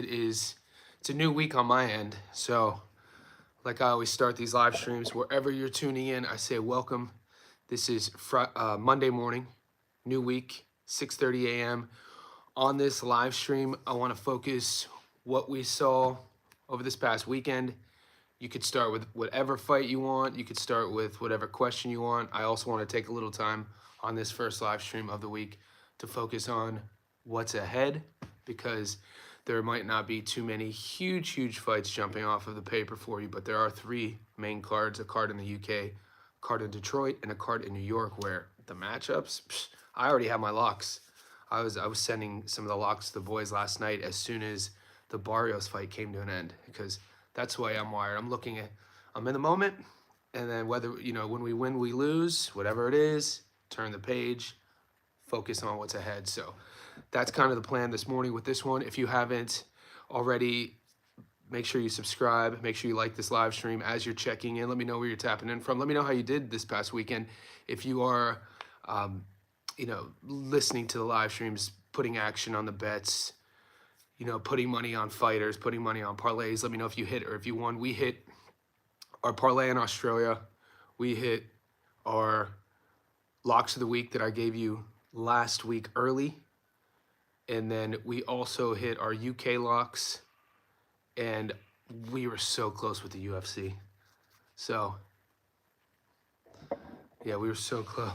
it's a new week on my end. So like I always start these live streams, wherever you're tuning in, I say welcome. This is Monday morning, new week, 6:30 a.m. On this live stream, I want to focus what we saw over this past weekend. You could start with whatever fight you want. You could start with whatever question you want. I also want to take a little time on this first live stream of the week to focus on what's ahead, because there might not be too many huge fights jumping off of the paper for you, but there are three main cards: a card in the UK, a card in Detroit, and a card in New York, where the matchups, I already have my locks. I was sending some of the locks to the boys last night as soon as the Barrios fight came to an end, because that's the way I'm wired. I'm in the moment, and then whether, when we win, we lose, whatever it is, turn the page, focus on what's ahead. So that's kind of the plan this morning with this one. If you haven't already, make sure you subscribe. Make sure you like this live stream as you're checking in. Let me know where you're tapping in from. Let me know how you did this past weekend. If you are, listening to the live streams, putting action on the bets, putting money on fighters, putting money on parlays. Let me know if you hit or if you won. We hit our parlay in Australia. We hit our locks of the week that I gave you last week early. And then we also hit our UK locks. And we were so close with the UFC. So, yeah, we were so close.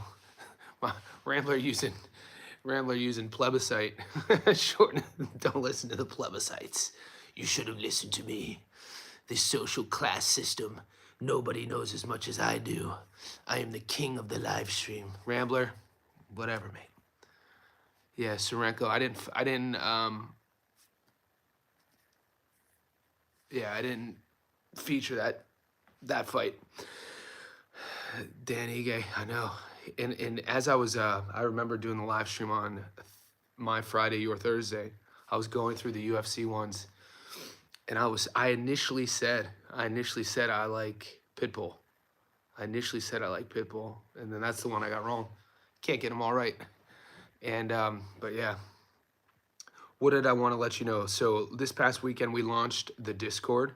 My Rambler using plebiscite. Short. Don't listen to the plebiscites. You should have listened to me. This social class system, nobody knows as much as I do. I am the king of the live stream. Rambler, whatever, mate. Yeah, Sorenko. I didn't feature that fight. Dan Ige, I know. And as I was, I remember doing the live stream on my Friday, your Thursday. I was going through the UFC ones, and I initially said I like Pitbull. And then that's the one I got wrong. Can't get them all right. And but yeah, what did I want to let you know? So this past weekend we launched the Discord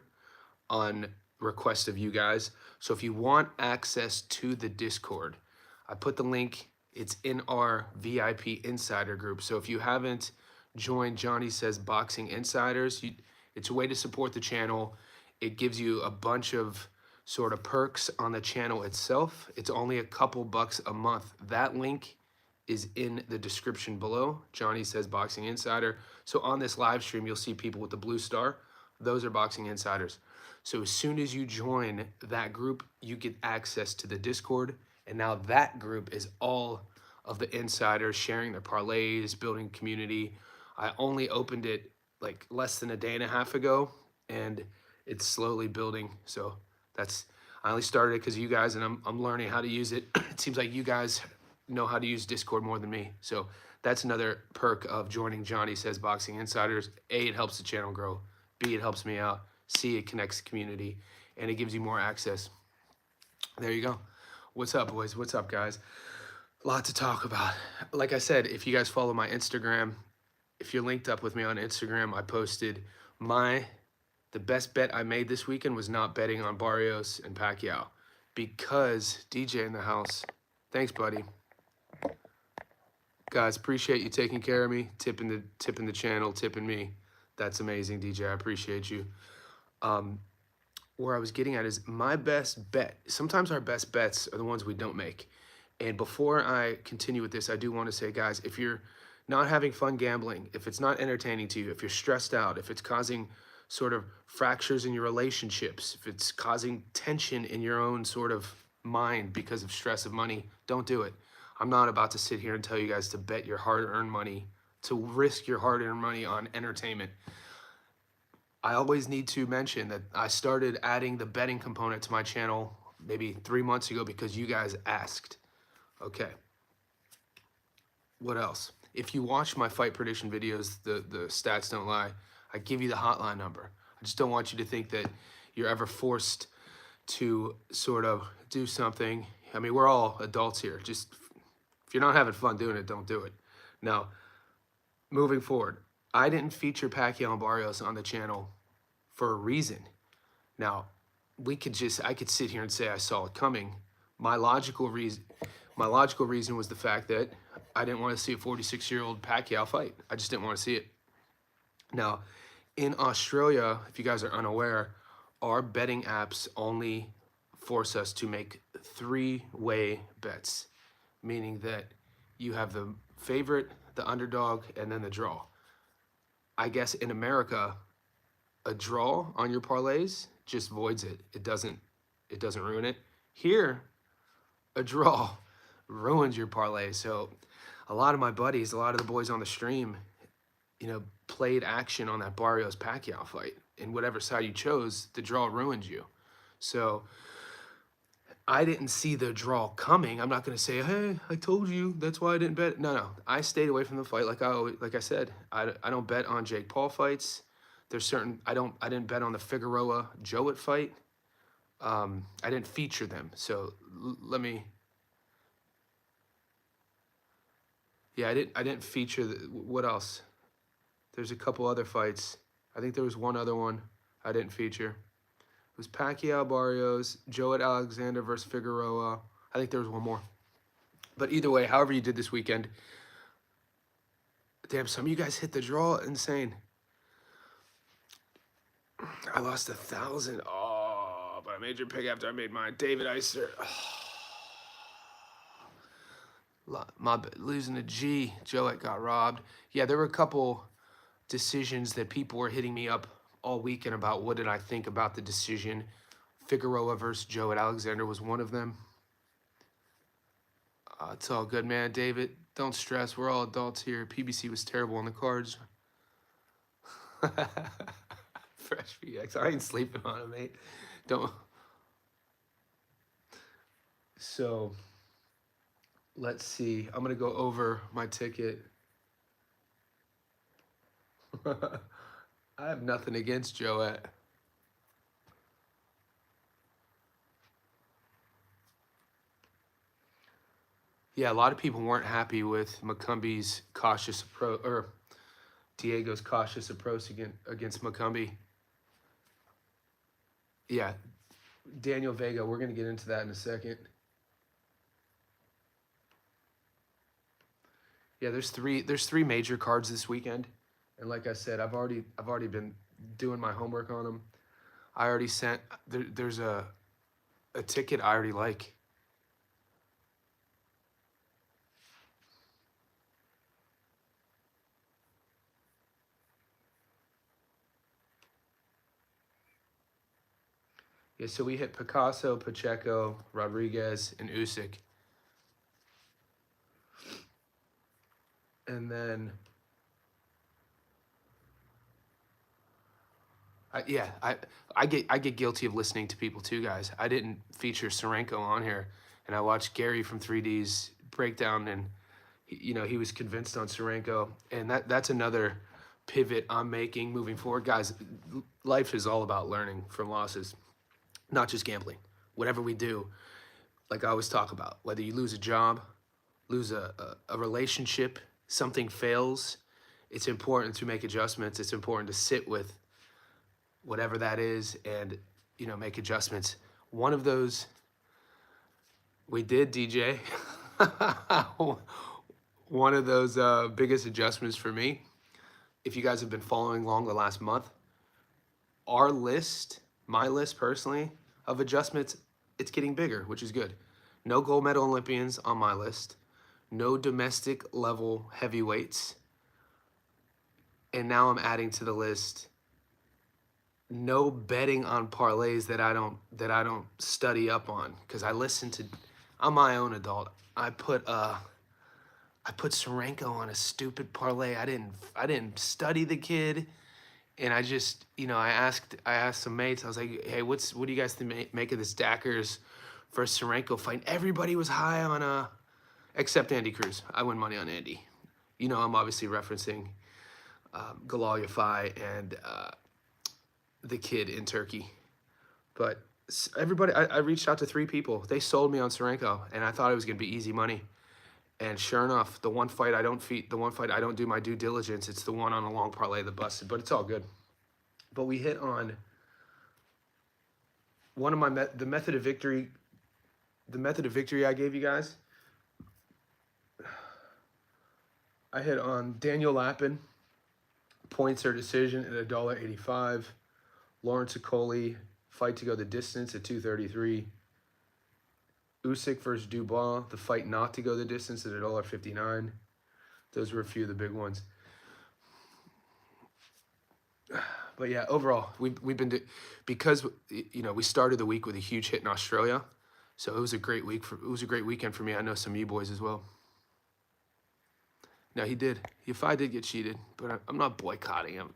on request of you guys. So if you want access to the Discord, I put the link. It's in our VIP Insider group. So if you haven't joined Johnny Says Boxing Insiders, it's a way to support the channel. It gives you a bunch of sort of perks on the channel itself. It's only a couple bucks a month. That link is in the description below. Johnny Says Boxing Insider. So on this live stream, you'll see people with the blue star. Those are Boxing Insiders. So as soon as you join that group, you get access to the Discord. And now that group is all of the insiders sharing their parlays, building community. I only opened it like less than a day and a half ago, and it's slowly building. So I only started it because of you guys, and I'm learning how to use it. It seems like you guys know how to use Discord more than me. So that's another perk of joining Johnny Says Boxing Insiders. A, it helps the channel grow. B, it helps me out. C, it connects the community, and it gives you more access. There you go. What's up, boys? What's up, guys? A lot to talk about. Like I said, if you guys follow my Instagram, if you're linked up with me on Instagram, I posted the best bet I made this weekend was not betting on Barrios and Pacquiao, because DJ in the house. Thanks, buddy. Guys, appreciate you taking care of me, tipping the channel, tipping me. That's amazing, DJ. I appreciate you. Where I was getting at is my best bet. Sometimes our best bets are the ones we don't make. And before I continue with this, I do want to say, guys, if you're not having fun gambling, if it's not entertaining to you, if you're stressed out, if it's causing sort of fractures in your relationships, if it's causing tension in your own sort of mind because of stress of money, don't do it. I'm not about to sit here and tell you guys to bet your hard-earned money, to risk your hard-earned money on entertainment. I always need to mention that I started adding the betting component to my channel maybe 3 months ago because you guys asked. Okay. What else? If you watch my fight prediction videos, the stats don't lie, I give you the hotline number. I just don't want you to think that you're ever forced to sort of do something. I mean, we're all adults here. Just, if you're not having fun doing it, don't do it. Now, moving forward, I didn't feature Pacquiao and Barrios on the channel for a reason. Now, I could sit here and say I saw it coming. My logical reason, my logical reason was the fact that I didn't want to see a 46-year-old Pacquiao fight. I just didn't want to see it. Now, in Australia, if you guys are unaware, our betting apps only force us to make three-way bets, meaning that you have the favorite, the underdog, and then the draw. I guess in America, a draw on your parlays just voids it. It doesn't ruin it. Here, a draw ruins your parlay. So a lot of my buddies, a lot of the boys on the stream, played action on that Barrios Pacquiao fight. And whatever side you chose, the draw ruined you. So I didn't see the draw coming. I'm not going to say, hey, I told you, that's why I didn't bet. No. I stayed away from the fight. Like I said, I don't bet on Jake Paul fights. There's certain, I didn't bet on the Figueroa Jowett fight. I didn't feature them. So let me, yeah, I didn't feature, what else? There's a couple other fights. I think there was one other one I didn't feature. It was Pacquiao Barrios, Jowett Alexander versus Figueroa. I think there was one more. But either way, however you did this weekend, damn, some of you guys hit the draw. Insane. I lost 1,000. Oh, but I made your pick after I made mine. David Eister. Oh. Losing a G. Jowett got robbed. Yeah, there were a couple decisions that people were hitting me up all weekend about what did I think about the decision. Figueroa versus Jowett Alexander was one of them. It's all good, man. David, don't stress. We're all adults here. PBC was terrible on the cards. Fresh VX. I ain't sleeping on it, mate. Don't. So, let's see. I'm going to go over my ticket. I have nothing against Jowett. Yeah, a lot of people weren't happy with McCumbie's cautious approach, or Diego's cautious approach against McCumbie. Yeah, Daniel Vega, we're going to get into that in a second. Yeah, there's three major cards this weekend. And like I said, I've already been doing my homework on them. I already sent there's a ticket I already like. Yeah, so we hit Picasso, Pacheco, Rodriguez, and Usyk. And then I get guilty of listening to people too, guys. I didn't feature Sorenko on here, and I watched Gary from 3D's breakdown, and he was convinced on Sorenko, and that's another pivot I'm making moving forward, guys. Life is all about learning from losses, not just gambling. Whatever we do, like I always talk about, whether you lose a job, lose a relationship, something fails, it's important to make adjustments. It's important to sit with whatever that is and make adjustments. One of those we did, DJ. One of those biggest adjustments for me, if you guys have been following along the last month, my list personally of adjustments, it's getting bigger, which is good. No gold medal Olympians on my list, no domestic level heavyweights, and now I'm adding to the list no betting on parlays that I don't study up on, because I'm my own adult. I put Sorenko on a stupid parlay. I didn't study the kid, and I just I asked some mates. I was like, hey, what do you guys make of this Dackers versus Sorenko fight? And everybody was high on except Andy Cruz. I win money on Andy. I'm obviously referencing Galalia Fi and the kid in Turkey. But everybody, I reached out to 3 people. They sold me on Sorenko, and I thought it was going to be easy money. And sure enough, the one fight I don't do my due diligence, it's the one on a long parlay that busted, but it's all good. But we hit on one of my the method of victory I gave you guys. I hit on Daniel Lappin, points or decision at $1.85. Lawrence Okoli, fight to go the distance at 233. Usyk versus Dubois, the fight not to go the distance at $1.59. Those were a few of the big ones. But yeah, overall, we've been because we started the week with a huge hit in Australia, so it was a great weekend for me. I know some of you boys as well. No, he did. If I did get cheated, but I'm not boycotting him.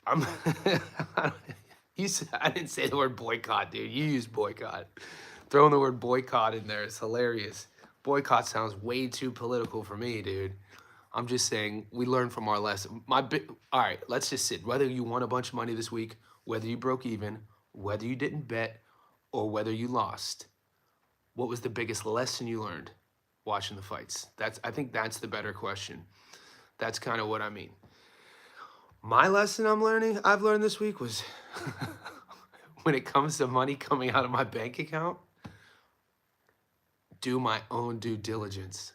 I'm. I didn't say the word boycott, dude. You used boycott. Throwing the word boycott in there is hilarious. Boycott sounds way too political for me, dude. I'm just saying we learned from our lesson. All right, let's just sit. Whether you won a bunch of money this week, whether you broke even, whether you didn't bet, or whether you lost, what was the biggest lesson you learned watching the fights? I think that's the better question. That's kind of what I mean. My lesson I've learned this week was when it comes to money coming out of my bank account, do my own due diligence.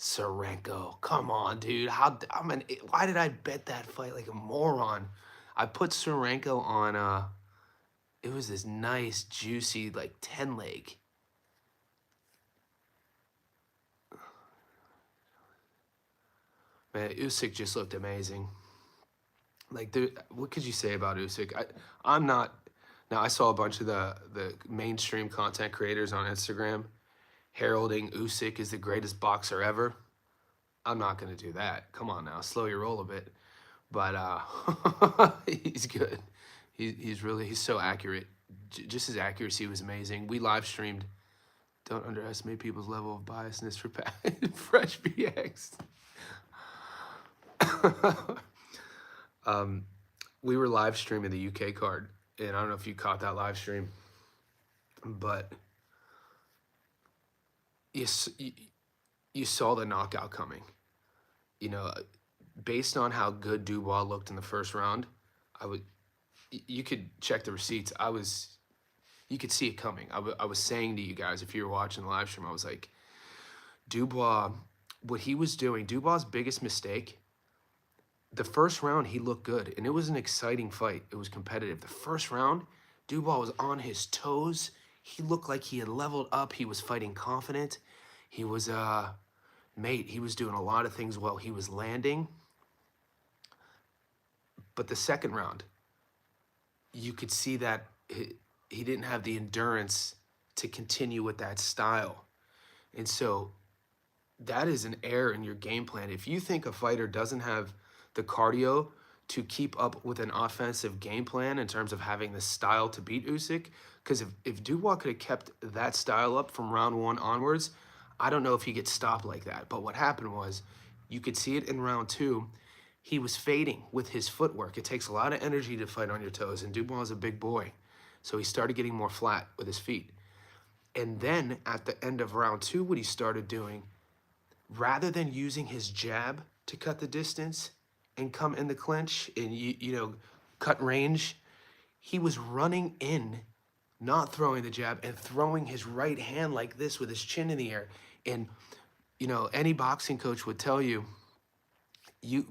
Sorenko, come on, dude. Why did I bet that fight like a moron? I put Sorenko on it was this nice, juicy, like 10 leg. Man, Usyk just looked amazing. Like, dude, what could you say about Usyk? Now I saw a bunch of the mainstream content creators on Instagram heralding Usyk as the greatest boxer ever. I'm not gonna do that. Come on now, slow your roll a bit. But he's good. He's so accurate. Just his accuracy was amazing. We live streamed. Don't underestimate people's level of biasness for fresh BX. We were live streaming the UK card, and I don't know if you caught that live stream, but you saw the knockout coming. Based on how good Dubois looked in the first round, you could check the receipts. You could see it coming. I was saying to you guys, if you were watching the live stream, I was like, Dubois, what he was doing, Dubois' biggest mistake, the first round, he looked good, and it was an exciting fight. It was competitive. The first round, Dubois was on his toes. He looked like he had leveled up. He was fighting confident. He was, he was doing a lot of things well. He was landing. But the second round, you could see that he didn't have the endurance to continue with that style. And so that is an error in your game plan. If you think a fighter doesn't have the cardio to keep up with an offensive game plan in terms of having the style to beat Usyk, because if Dubois could have kept that style up from round one onwards, I don't know if he gets stopped like that. But what happened was, you could see it in round two, he was fading with his footwork. It takes a lot of energy to fight on your toes, and Dubois is a big boy. So he started getting more flat with his feet. And then at the end of round two, what he started doing, rather than using his jab to cut the distance and come in the clinch and cut range, he was running in, not throwing the jab, and throwing his right hand like this with his chin in the air. And any boxing coach would tell you,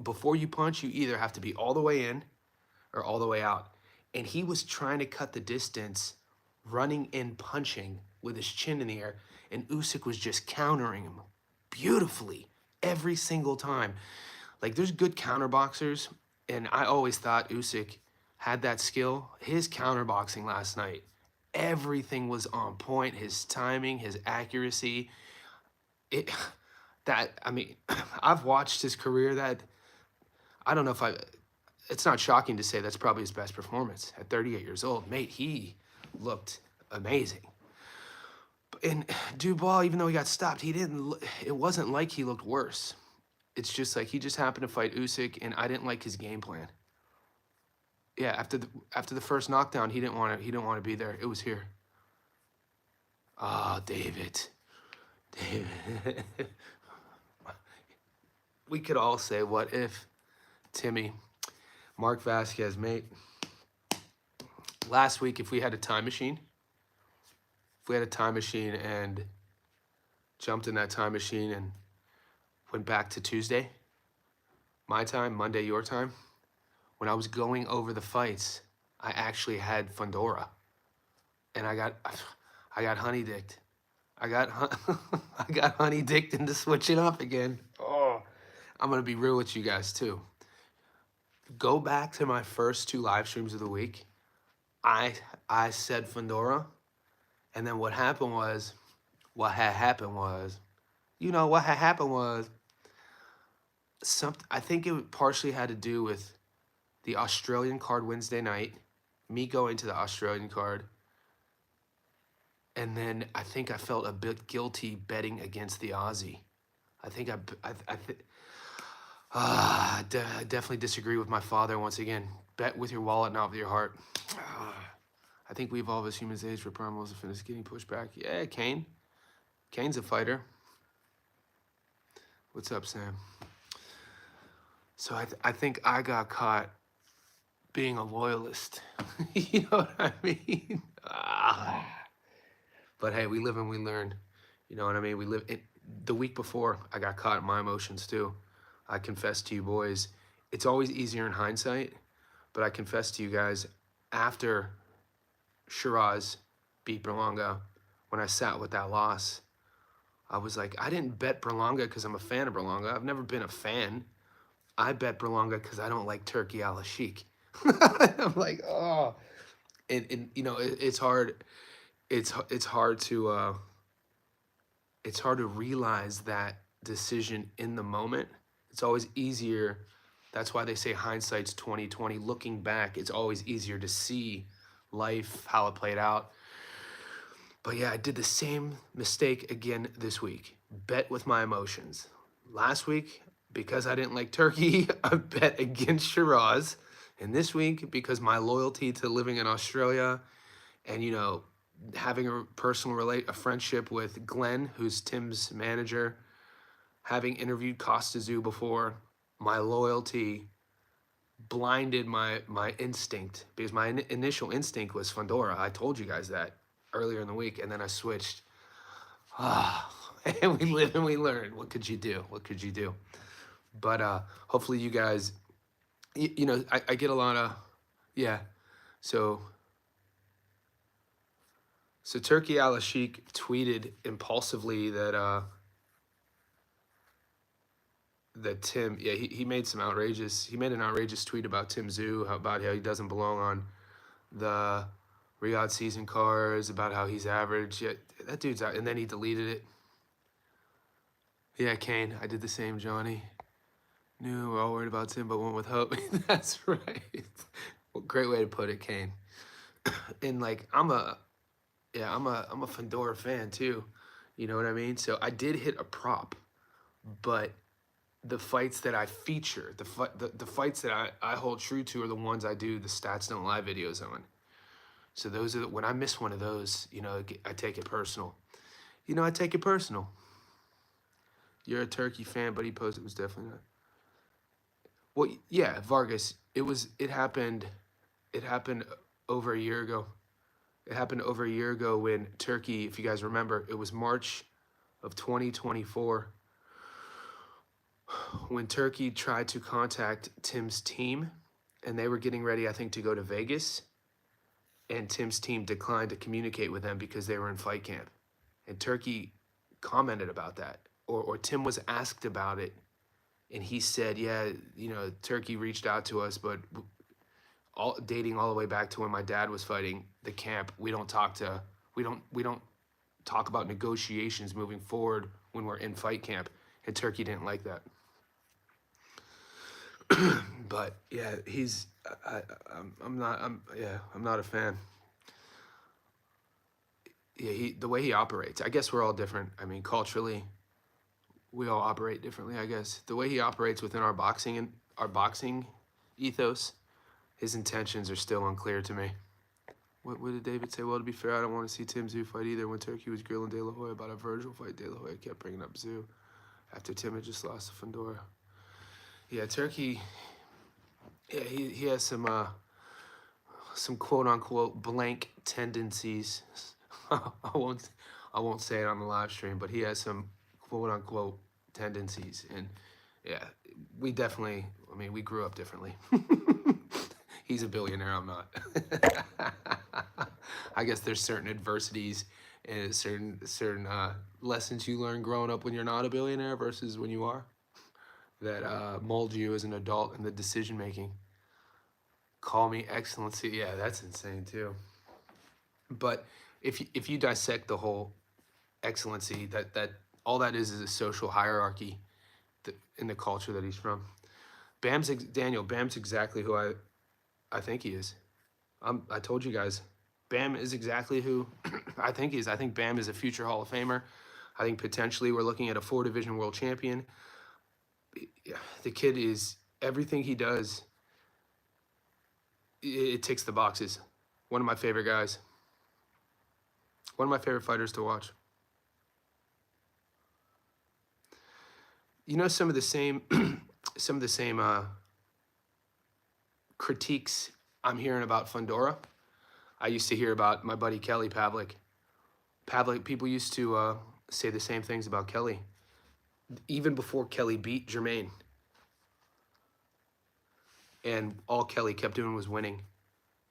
before you punch, you either have to be all the way in or all the way out. And he was trying to cut the distance, running in, punching with his chin in the air, and Usyk was just countering him beautifully every single time. Like, there's good counter boxers, and I always thought Usyk had that skill. His counter boxing last night, everything was on point. His timing, his accuracy. I've watched his career. It's not shocking to say that's probably his best performance at 38 years old. Mate, he looked amazing. And Dubois, even though he got stopped, it wasn't like he looked worse. It's just like he just happened to fight Usyk, and I didn't like his game plan. Yeah, after the first knockdown, he didn't want to be there. It was here. Ah, David. We could all say, what if Timmy, Mark Vasquez, mate, last week, if we had a time machine, and jumped in that time machine and went back to Tuesday, my time, Monday, your time, when I was going over the fights, I actually had Fundora, and I got honey dicked. I got honey dicked into switching up again. Oh, I'm gonna be real with you guys too. Go back to my first two live streams of the week. I I said Fundora, and then what happened was, what had happened was something. I think it partially had to do with the Australian card Wednesday night, me going to the Australian card, and then I think I felt a bit guilty betting against the Aussie. I think I definitely disagree with my father once again. Bet with your wallet, not with your heart. I think we evolve as humans age for primals of fitness getting pushed back. Yeah, Kane. Kane's a fighter. What's up, Sam? So I think I got caught being a loyalist. You know what I mean? But hey, we live and we learn. You know what I mean? We live it. The week before, I got caught in my emotions too. I confess to you boys, it's always easier in hindsight, but I confess to you guys, after Shiraz beat Berlanga, when I sat with that loss, I was like, I didn't bet Berlanga because I'm a fan of Berlanga. I've never been a fan. I bet Berlanga because I don't like Turkey Al Sheik. I'm like, oh, and you know, it's hard. It's hard to realize that decision in the moment. It's always easier. That's why they say hindsight's 20/20. Looking back, it's always easier to see life, how it played out. But yeah, I did the same mistake again this week. Bet with my emotions. Last week, because I didn't like Turkey, I bet against Shiraz. And this week, because my loyalty to living in Australia and, you know, having a a friendship with Glenn, who's Tim's manager, having interviewed Costa before, my loyalty blinded my instinct, because my initial instinct was Fundora. I told you guys that earlier in the week, and then I switched. And we live and we learn. What could you do? What could you do? But hopefully you guys, you know, I get a lot of, yeah. So Turkey Al Sheik tweeted impulsively that Tim, yeah, he made an outrageous tweet about Tim Tszyu, about how he doesn't belong on the Riyadh season cards, about how he's average. Yeah, that dude's out, and then he deleted it. Yeah, Kane, I did the same, Johnny. Knew we're all worried about Tim, but went with hope. That's right. Well, great way to put it, Kane. And like, I'm a Fundora fan too. You know what I mean? So I did hit a prop, but the fights that I feature, the fights that I hold true to are the ones I do the stats don't lie videos on. So those are when I miss one of those, you know, I take it personal. You know, I take it personal. You're a Turkey fan, but he posted it was definitely not. Well, yeah, Vargas. It happened over a year ago. It happened over a year ago when Turkey, if you guys remember, it was March of 2024 when Turkey tried to contact Tim's team, and they were getting ready, I think, to go to Vegas, and Tim's team declined to communicate with them because they were in fight camp. And Turkey commented about that, or Tim was asked about it, and he said, yeah, you know, Turkey reached out to us, but dating all the way back to when my dad was fighting the camp, we don't talk about negotiations moving forward when we're in fight camp, and Turkey didn't like that. But yeah, I'm not a fan. Yeah, the way he operates, I guess we're all different. I mean, culturally, we all operate differently, I guess. The way he operates within our boxing ethos, his intentions are still unclear to me. What did David say? Well, to be fair, I don't want to see Tim Tszyu fight either. When Turkey was grilling De La Hoya about a Virgil fight, De La Hoya kept bringing up Tszyu after Tim had just lost to Fundora. Yeah, Turkey. Yeah, he has some quote unquote blank tendencies. I won't say it on the live stream, but he has some quote unquote tendencies, and yeah, we definitely. I mean, we grew up differently. He's a billionaire. I'm not. I guess there's certain adversities and certain lessons you learn growing up when you're not a billionaire versus when you are that mold you as an adult in the decision making. Call me excellency. Yeah, that's insane too. But if you dissect the whole excellency, that all that is a social hierarchy in the culture that he's from. Bam's exactly who I think he is. I told you guys, Bam is exactly who I think he is. I think Bam is a future Hall of Famer. I think potentially we're looking at a 4 division world champion. The kid is everything he does. It ticks the boxes. One of my favorite guys. One of my favorite fighters to watch. You know some of the same critiques I'm hearing about Fundora. I used to hear about my buddy Kelly Pavlik. People used to say the same things about Kelly, even before Kelly beat Jermaine. And all Kelly kept doing was winning.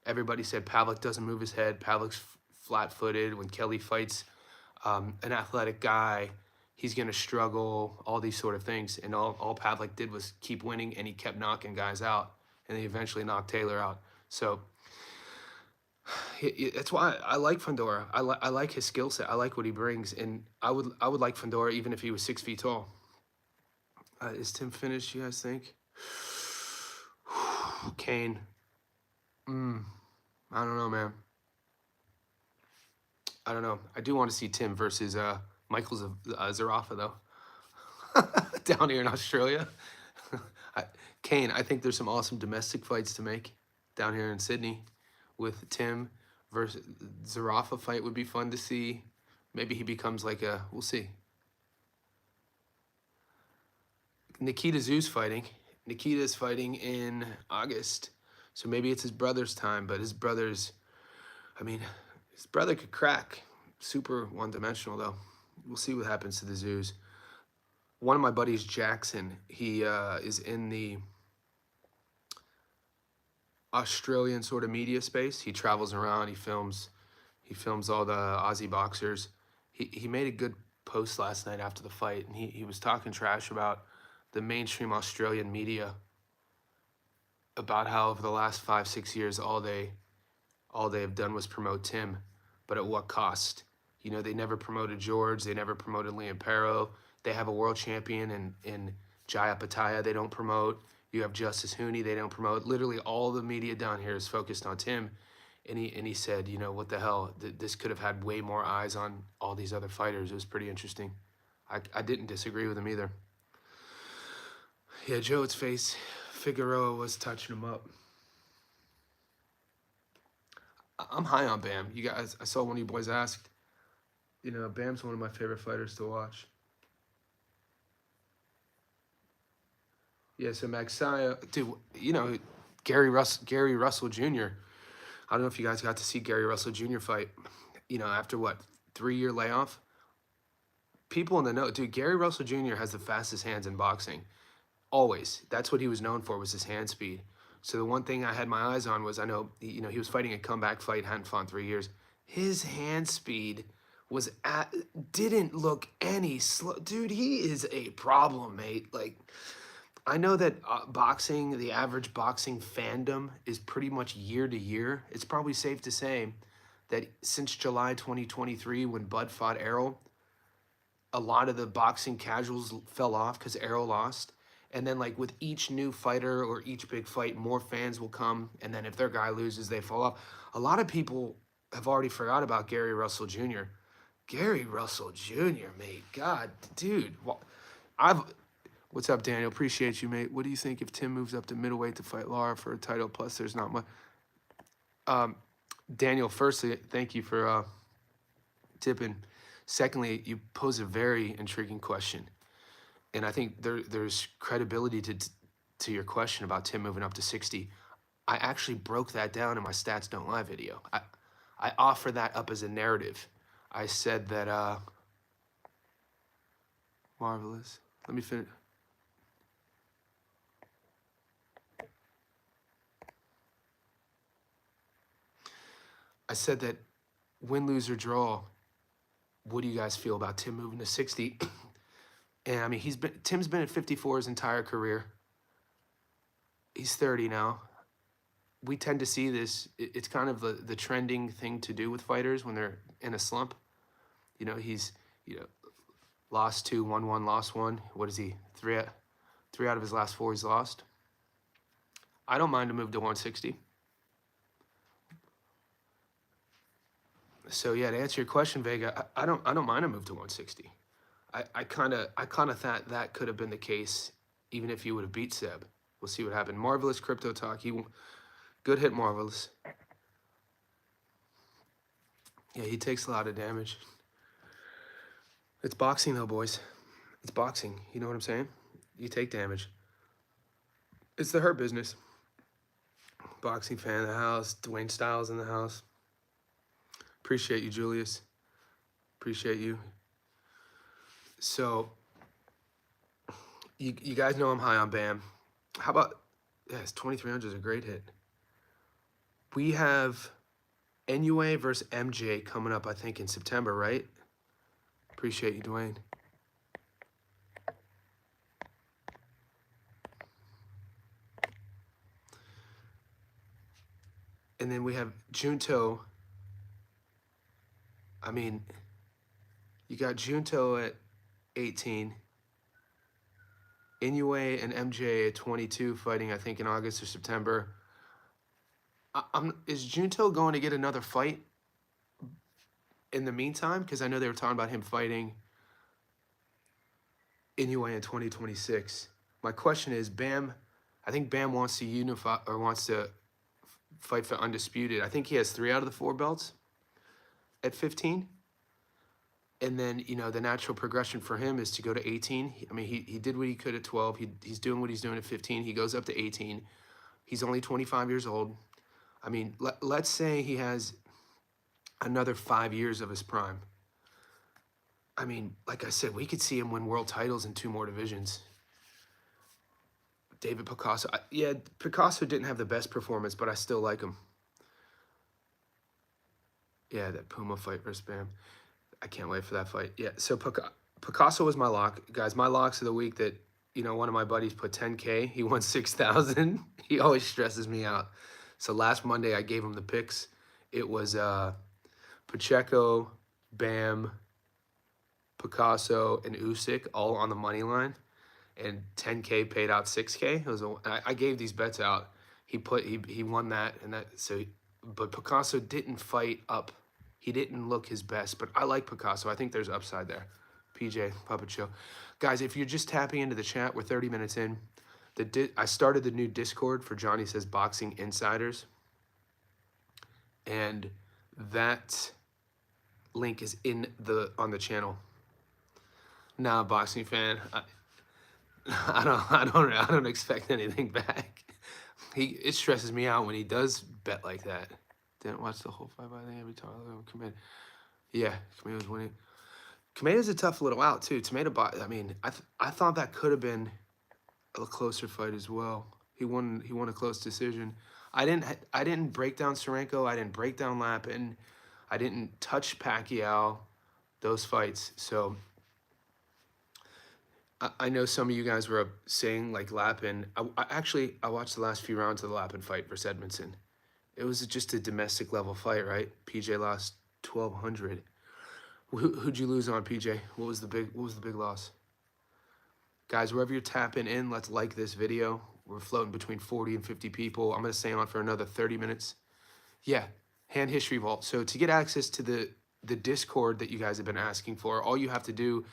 Everybody said Pavlik doesn't move his head. Pavlik's flat-footed. When Kelly fights an athletic guy, he's going to struggle, all these sort of things. And all Pavlik did was keep winning, and he kept knocking guys out. And he eventually knocked Taylor out. So that's why I like Fundora. I like his skill set. I like what he brings. And I would like Fundora even if he was 6 feet tall. Is Tim finished, you guys think? Kane. I don't know, man. I don't know. I do want to see Tim versus Michael Zarafa, though. Down here in Australia. Kane, I think there's some awesome domestic fights to make down here in Sydney with Tim versus Zarafa fight would be fun to see. Maybe he becomes like we'll see. Nikita Tszyu's fighting. Nikita is fighting in August. So maybe it's his brother's time, but his brother could crack. Super one-dimensional, though. We'll see what happens to the Tszyus. One of my buddies, Jackson, he is in the Australian sort of media space. He travels around. He films all the Aussie boxers. He made a good post last night after the fight, and he was talking trash about the mainstream Australian media, about how over the last 5-6 years all they have done was promote Tim, but at what cost? You know, they never promoted George. They never promoted Liam Perro. They have a world champion in Jaya Pataya they don't promote. You have Justice Hooney, they don't promote. Literally all the media down here is focused on Tim. And he said, you know, what the hell? This could have had way more eyes on all these other fighters. It was pretty interesting. I didn't disagree with him either. Yeah, Joe's face, Figueroa was touching him up. I'm high on Bam. You guys, I saw one of you boys asked. You know, Bam's one of my favorite fighters to watch. Yeah, so Maxaya, dude, you know, Gary Russell Jr. I don't know if you guys got to see Gary Russell Jr. fight. You know, after what, 3-year layoff? People in the know, dude, Gary Russell Jr. has the fastest hands in boxing. Always. That's what he was known for, was his hand speed. So the one thing I had my eyes on was, I know, you know, he was fighting a comeback fight, hadn't fought in 3 years. His hand speed didn't look any slow. Dude, he is a problem, mate. Like, I know that boxing, the average boxing fandom is pretty much year to year. It's probably safe to say that since July 2023, when Bud fought Errol, a lot of the boxing casuals fell off because Errol lost. And then, like, with each new fighter or each big fight, more fans will come. And then if their guy loses, they fall off. A lot of people have already forgot about Gary Russell Jr. Gary Russell Jr., mate. God, dude. What's up, Daniel? Appreciate you, mate. What do you think if Tim moves up to middleweight to fight Lara for a title? Plus, there's not much. Daniel, firstly, thank you for tipping. Secondly, you pose a very intriguing question. And I think there's credibility to your question about Tim moving up to 60. I actually broke that down in my Stats Don't Lie video. I offer that up as a narrative. I said that, marvelous. Let me finish. I said that win, lose, or draw, what do you guys feel about Tim moving to 60? And I mean, Tim's been at 54 his entire career. He's 30 now. We tend to see this. It's kind of the trending thing to do with fighters when they're in a slump. You know, he's lost two, won one, lost one. What is he? Three out of his last four he's lost. I don't mind to move to 160. So yeah, to answer your question, Vega, I don't mind to move to 160. I kind of thought that could have been the case, even if you would have beat Seb. We'll see what happened. Marvelous Crypto Talk. Good hit, Marvelous. Yeah, he takes a lot of damage. It's boxing though, boys. It's boxing. You know what I'm saying? You take damage. It's the hurt business. Boxing fan in the house. Dwayne Styles in the house. Appreciate you, Julius. Appreciate you. So, you guys know I'm high on Bam. How about, yes, 2300 is a great hit. We have NUA versus MJ coming up, I think, in September, right? Appreciate you, Dwayne. And then we have Junto. I mean, you got Junto at 18. Inoue and MJ at 22 fighting, I think, in August or September. Is Junto going to get another fight in the meantime? Because I know they were talking about him fighting Inoue in 2026. My question is, Bam, I think Bam wants to unify or wants to fight for undisputed. I think he has 3 out of the 4 belts at 15. And then, you know, the natural progression for him is to go to 18. I mean, he did what he could at 12. He's doing what he's doing at 15. He goes up to 18. He's only 25 years old. I mean, let's say he has another 5 years of his prime. I mean, like I said, we could see him win world titles in 2 more divisions. David Picasso. Yeah, Picasso didn't have the best performance, but I still like him. Yeah, that Puma fight versus Bam. I can't wait for that fight. Yeah, so Picasso was my lock. Guys, my locks of the week that, you know, one of my buddies put 10K. He won 6,000. He always stresses me out. So last Monday, I gave him the picks. It was Pacheco, Bam, Picasso, and Usyk all on the money line. And 10K paid out 6K. It was I gave these bets out. He won that, and that. So, but Picasso didn't fight up. He didn't look his best, but I like Picasso. I think there's upside there. PJ, Puppet Show. Guys, if you're just tapping into the chat, we're 30 minutes in. I started the new Discord for Johnny Says Boxing Insiders. And that link is on the channel. Nah, boxing fan. I don't expect anything back. It stresses me out when he does bet like that. Didn't watch the whole fight, I think every time I Kameda. Yeah, Kameda was winning. Kameda's a tough little out too. I mean, I thought that could have been a closer fight as well. He won a close decision. I didn't break down Sorenko. I didn't break down Lapin. I didn't touch Pacquiao. Those fights. So I know some of you guys were saying like Lapin. I watched the last few rounds of the Lapin fight versus Edmondson. It was just a domestic level fight, right? PJ lost 1,200. Who'd you lose on, PJ? What was the big loss? Guys, wherever you're tapping in, let's like this video. We're floating between 40 and 50 people. I'm gonna stay on for another 30 minutes. Yeah, hand history vault. So to get access to the Discord that you guys have been asking for, all you have to do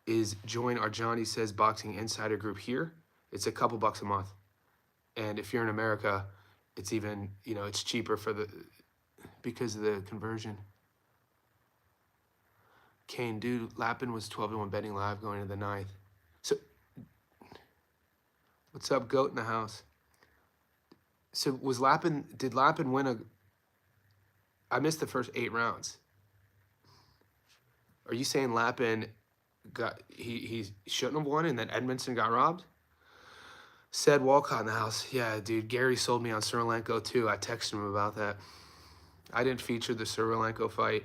is join our Johnny Says Boxing Insider group here. It's a couple bucks a month. And if you're in America, it's even, you know, it's cheaper for because of the conversion. Kane, dude, Lappin was 12-1 betting live going into the ninth. So, what's up, Goat in the house? So, did Lappin win a... I missed the first 8 rounds. Are you saying Lappin he shouldn't have won and then Edmondson got robbed? Said Walcott in the house. Yeah, dude, Gary sold me on Cyrilenko too. I texted him about that. I didn't feature the Cyrilenko fight.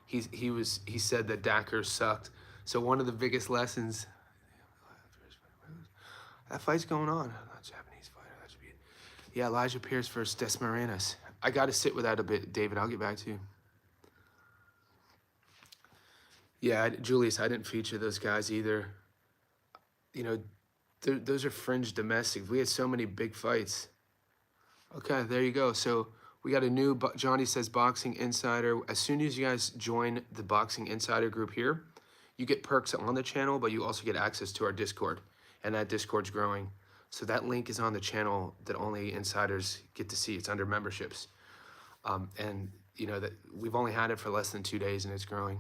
He said that Dacker sucked. So one of the biggest lessons... That fight's going on. Not Japanese fighter. That should be it. Yeah, Elijah Pierce versus Desmaranas. I got to sit with that a bit, David. I'll get back to you. Yeah, Julius, I didn't feature those guys either. You know, those are fringe domestics. We had so many big fights. Okay, there you go. So we got a new, Johnny says Boxing Insider. As soon as you guys join the Boxing Insider group here, you get perks on the channel, but you also get access to our Discord. And that Discord's growing. So that link is on the channel that only insiders get to see. It's under memberships. And, you know, that we've only had it for less than 2 days and it's growing.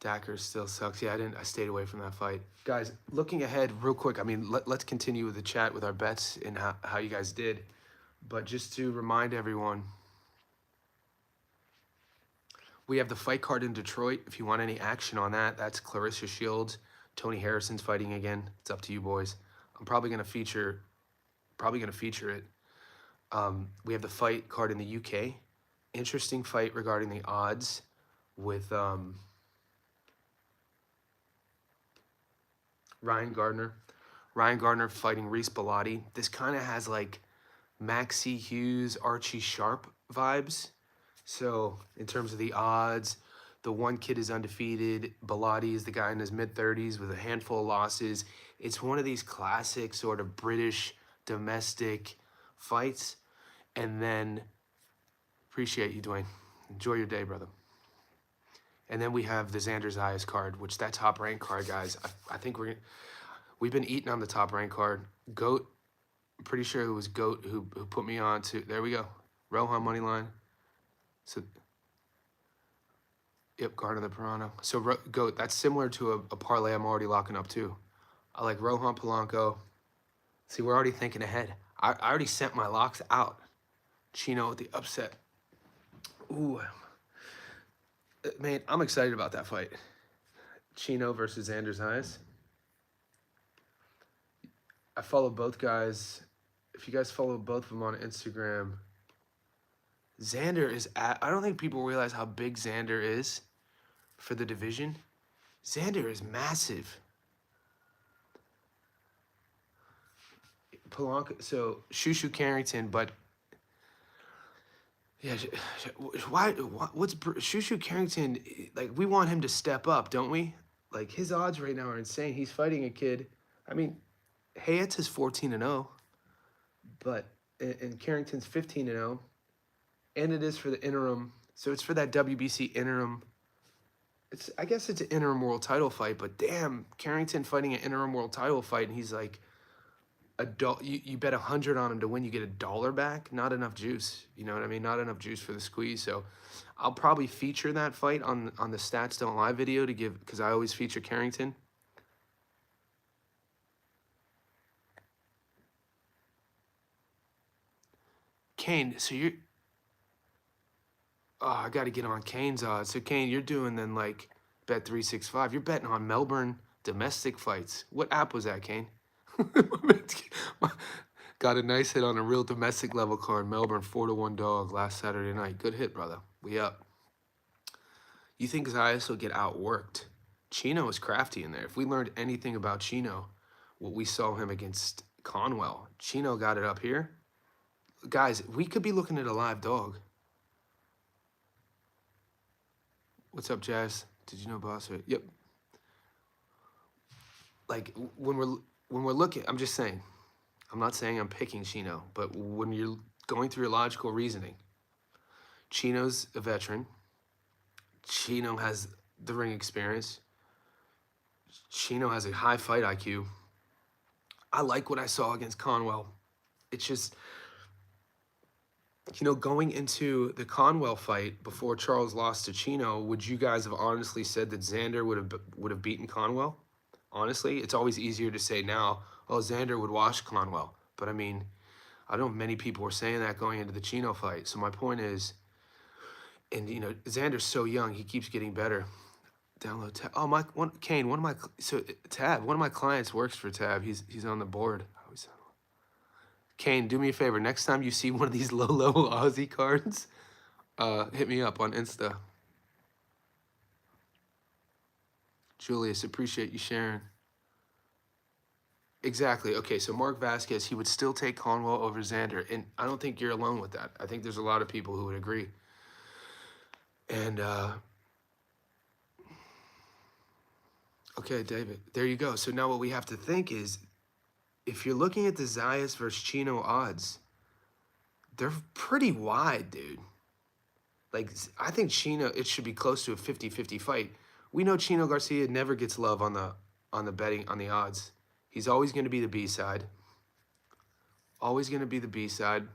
Dacker still sucks. Yeah, I stayed away from that fight. Guys, looking ahead real quick, I mean, let's continue with the chat with our bets and how you guys did. But just to remind everyone, we have the fight card in Detroit. If you want any action on that, that's Clarissa Shields. Tony Harrison's fighting again. It's up to you, boys. I'm probably gonna feature it. We have the fight card in the UK. Interesting fight regarding the odds with Ryan Gardner. Ryan Gardner fighting Reese Bellotti. This kind of has like Maxie Hughes, Archie Sharp vibes. So in terms of the odds, the one kid is undefeated. Bellotti is the guy in his mid-30s with a handful of losses. It's one of these classic sort of British domestic fights. And then, appreciate you, Dwayne. Enjoy your day, brother. And then we have the Xander Zayas card, which that top rank card, guys. I think we've been eating on the top rank card. Goat, I'm pretty sure it was Goat who put me on to, there we go. Rohan money line. So, yep, guard on the Piranha. So Goat, that's similar to a parlay I'm already locking up too. I like Rohan Polanco. See, we're already thinking ahead. I already sent my locks out. Chino with the upset. Ooh. Man, I'm excited about that fight. Chino versus Xander Zayas. I follow both guys. If you guys follow both of them on Instagram, Xander is I don't think people realize how big Xander is for the division. Xander is massive. Polanco, so Shushu Carrington, but yeah, what's Shushu Carrington, like, we want him to step up, don't we? Like, his odds right now are insane. He's fighting a kid. I mean, Hayet's is 14-0, but, and Carrington's 15-0, and it is for the interim, so it's for that WBC interim. I guess it's an interim world title fight, but damn, Carrington fighting an interim world title fight, and he's like, you bet 100 on him to win, you get $1 back. Not enough juice, you know what I mean? Not enough juice for the squeeze. So I'll probably feature that fight on the Stats Don't Lie video to give, because I always feature Carrington. Kane, so you're, oh, I got to get on Kane's odds. So Kane, you're doing then like bet 365. You're betting on Melbourne domestic fights. What app was that, Kane? Got a nice hit on a real domestic level card. Melbourne 4-1 dog last Saturday night. Good hit, brother. We up. You think Zayas will get outworked? Chino is crafty in there. If we learned anything about Chino, what we saw him against Conwell, Chino got it up here. Guys, we could be looking at a live dog. What's up, Jazz? Did you know Boss? Yep. Like, when we're looking, I'm just saying, I'm not saying I'm picking Chino, but when you're going through your logical reasoning, Chino's a veteran. Chino has the ring experience. Chino has a high fight IQ. I like what I saw against Conwell. It's just, You know, going into the Conwell fight before Charles lost to Chino, would you guys have honestly said that Xander would have beaten Conwell? Honestly, it's always easier to say now, oh, Xander would wash Conwell. But I mean, I don't know if many people were saying that going into the Chino fight. So my point is, and you know, Xander's so young, he keeps getting better. Download Tab. Oh, Kane, Tab, one of my clients works for Tab. He's on the board. Kane, do me a favor. Next time you see one of these low-level Aussie cards, hit me up on Insta. Julius, appreciate you sharing. Exactly. Okay, so Mark Vasquez, he would still take Conwell over Xander, and I don't think you're alone with that. I think there's a lot of people who would agree. And okay, David, there you go. So now what we have to think is, if you're looking at the Zayas versus Chino odds, they're pretty wide, dude. Like, I think Chino, it should be close to a 50-50 fight. We know Chino Garcia never gets love on the betting, on the odds. He's always going to be the B side. Always going to be the B side.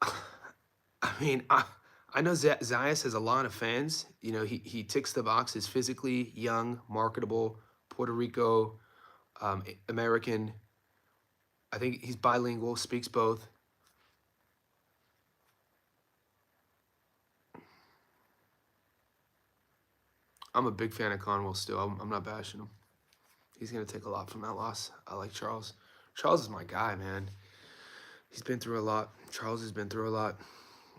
I mean, I know Zayas has a lot of fans. You know, he ticks the boxes: physically, young, marketable, Puerto Rico, American. I think he's bilingual, speaks both. I'm a big fan of Conwell still. I'm not bashing him. He's going to take a lot from that loss. I like Charles. Charles is my guy, man. He's been through a lot. Charles has been through a lot.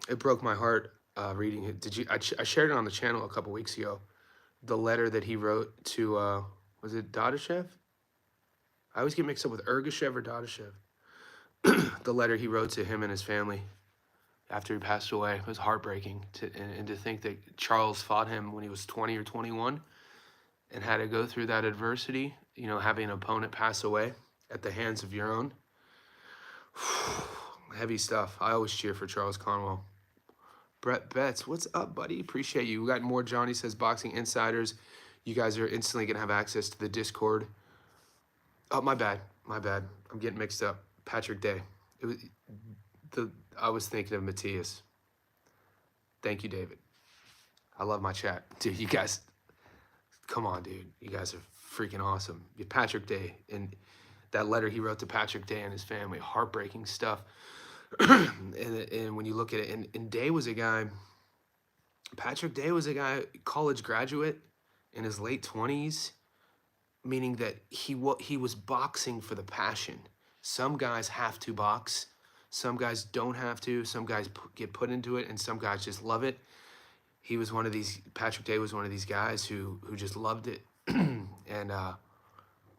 It broke my heart reading it. I shared it on the channel a couple weeks ago. The letter that he wrote to, was it Dadashev? I always get mixed up with Ergashev or Dadashev. The letter he wrote to him and his family after he passed away. It was heartbreaking. And to think that Charles fought him when he was 20 or 21 and had to go through that adversity, you know, having an opponent pass away at the hands of your own. Heavy stuff. I always cheer for Charles Conwell. Brett Betts, what's up, buddy? Appreciate you. We got more Johnny Says Boxing Insiders. You guys are instantly going to have access to the Discord. Oh, my bad. My bad. I'm getting mixed up. Patrick Day. I was thinking of Matthias. Thank you, David. I love my chat. Dude, you guys, come on, dude. You guys are freaking awesome. Patrick Day, and that letter he wrote to Patrick Day and his family, heartbreaking stuff. and when you look at it, and Day was a guy, Patrick Day was a guy, college graduate in his late 20s, meaning that he was boxing for the passion. Some guys have to box. Some guys don't have to. Some guys get put into it, and some guys just love it. He was one of these, Patrick Day was one of these guys who just loved it. And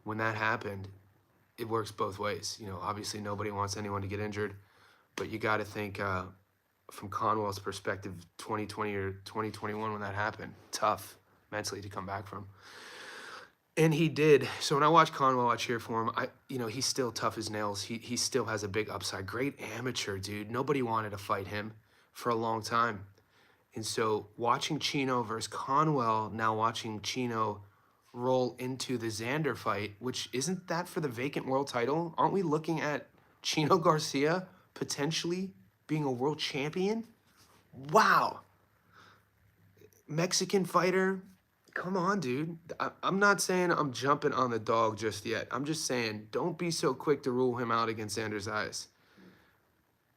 when that happened, it works both ways. You know, obviously nobody wants anyone to get injured, but you got to think from Conwell's perspective, 2020 or 2021 when that happened, tough mentally to come back from. And he did. So when I watch Conwell, I cheer for him. You know, he's still tough as nails. He still has a big upside. Great amateur, dude. Nobody wanted to fight him for a long time. And so watching Chino versus Conwell, now watching Chino roll into the Xander fight, which isn't that for the vacant world title? Aren't we looking at Chino Garcia potentially being a world champion? Wow. Mexican fighter. Come on, dude. I'm not saying I'm jumping on the dog just yet. I'm just saying don't be so quick to rule him out against Xander's eyes.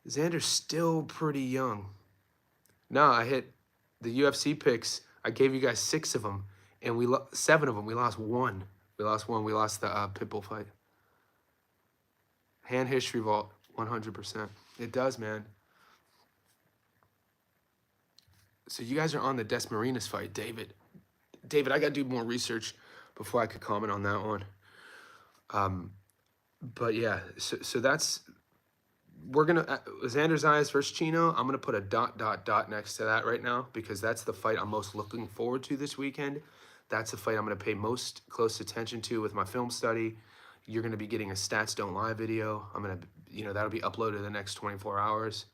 Xander's still pretty young. No, I hit the UFC picks. I gave you guys 6 of them, and 7 of them. We lost 1. We lost 1. We lost the Pitbull fight. Hand history vault, 100%. It does, man. So you guys are on the Desmarinas fight, David. David, I got to do more research before I could comment on that one. But yeah, so that's, we're going to, Xander Zayas versus Chino, I'm going to put a ... next to that right now because that's the fight I'm most looking forward to this weekend. That's the fight I'm going to pay most close attention to with my film study. You're going to be getting a Stats Don't Lie video. I'm going to, you know, that'll be uploaded in the next 24 hours.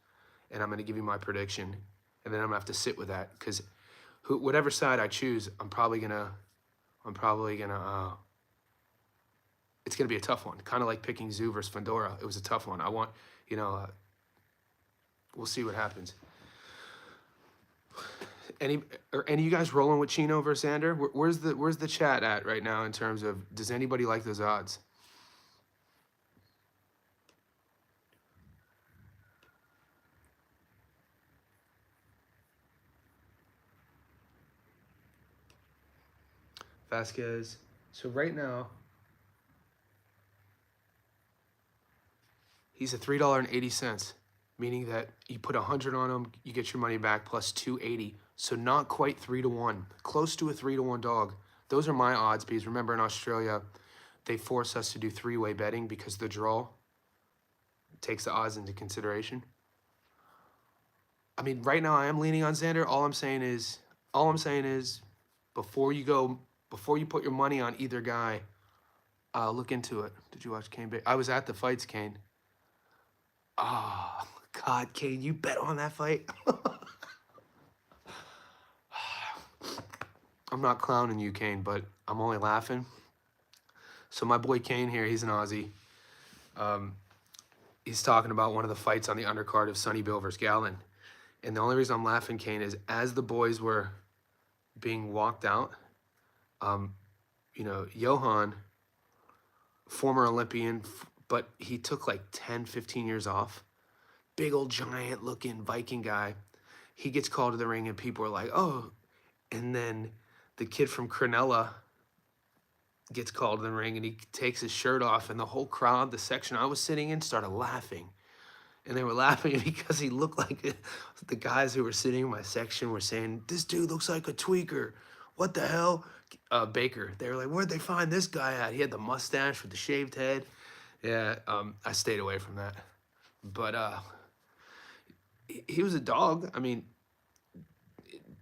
And I'm going to give you my prediction. And then I'm going to have to sit with that because whatever side I choose, I'm probably gonna it's going to be a tough one. Kind of like picking Zoo versus Fandora. It was a tough one. I want, you know, we'll see what happens. Any any of you guys rolling with Chino versus Sander? Where's the chat at right now in terms of, does anybody like those odds? Vasquez. So right now, he's a $3.80, meaning that you put 100 on him, you get your money back plus 280. So not quite 3-1, close to a 3-1 dog. Those are my odds because remember in Australia, they force us to do three-way betting because the draw takes the odds into consideration. I mean, right now I am leaning on Xander. All I'm saying is, before you put your money on either guy, look into it. Did you watch Kane? I was at the fights, Kane. Oh, God, Kane, you bet on that fight? I'm not clowning you, Kane, but I'm only laughing. So my boy Kane here, he's an Aussie. He's talking about one of the fights on the undercard of Sonny Bill versus Gallon. And the only reason I'm laughing, Kane, is as the boys were being walked out, Johan, former Olympian, but he took like 10, 15 years off. Big old giant looking Viking guy. He gets called to the ring and people are like, oh. And then the kid from Cronulla gets called to the ring and he takes his shirt off and the whole crowd, the section I was sitting in, started laughing. And they were laughing because he looked like the guys who were sitting in my section were saying, this dude looks like a tweaker. What the hell? Baker. They were like, where'd they find this guy at? He had the mustache with the shaved head. Yeah, I stayed away from that. But he was a dog. I mean,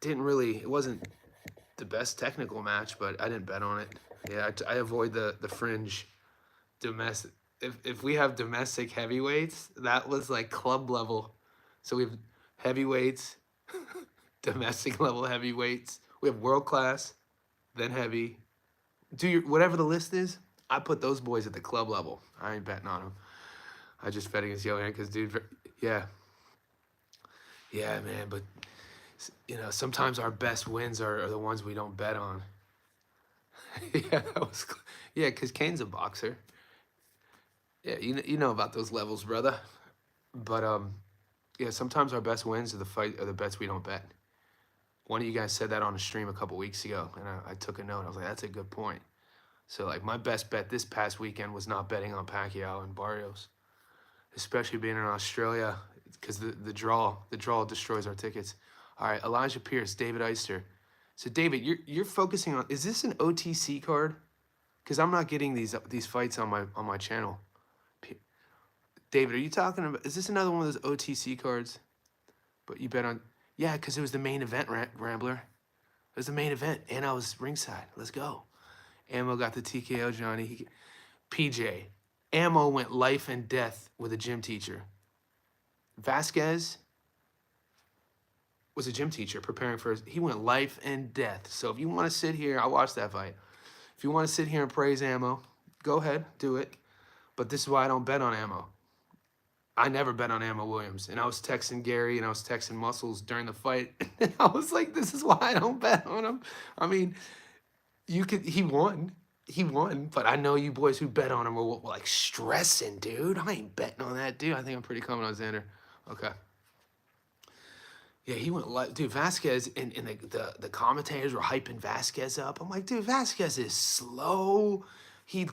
it wasn't the best technical match, but I didn't bet on it. Yeah, I avoid the fringe domestic. If we have domestic heavyweights, that was like club level. So we have heavyweights, domestic level heavyweights. We have world class, then heavy. Whatever the list is, I put those boys at the club level. I ain't betting on them. I just bet against Johan because, dude, yeah. Yeah, man, but, sometimes our best wins are the ones we don't bet on. Yeah, because Kane's a boxer. Yeah, you know about those levels, brother. But, yeah, sometimes our best wins are the bets we don't bet. One of you guys said that on a stream a couple weeks ago, and I took a note. I was like, that's a good point. So, like, my best bet this past weekend was not betting on Pacquiao and Barrios, especially being in Australia, because the draw destroys our tickets. All right, Elijah Pierce, David Eister. So, David, you're focusing on, is this an OTC card? Because I'm not getting these fights on my channel. David, are you talking about, is this another one of those OTC cards? But you bet on, yeah, because it was the main event, Rambler. It was the main event, and I was ringside. Let's go. Ammo got the TKO, Johnny. PJ. Ammo went life and death with a gym teacher. Vasquez was a gym teacher preparing for he went life and death. So if you want to sit here, I watched that fight. If you want to sit here and praise Ammo, go ahead, do it. But this is why I don't bet on Ammo. I never bet on Ammo Williams. And I was texting Gary and I was texting Muscles during the fight. And I was like, this is why I don't bet on him. I mean, he won. He won, but I know you boys who bet on him were like stressing, dude. I ain't betting on that, dude. I think I'm pretty coming on Xander. Okay. Yeah, he went like, dude, Vasquez, and the commentators were hyping Vasquez up. I'm like, dude, Vasquez is slow. He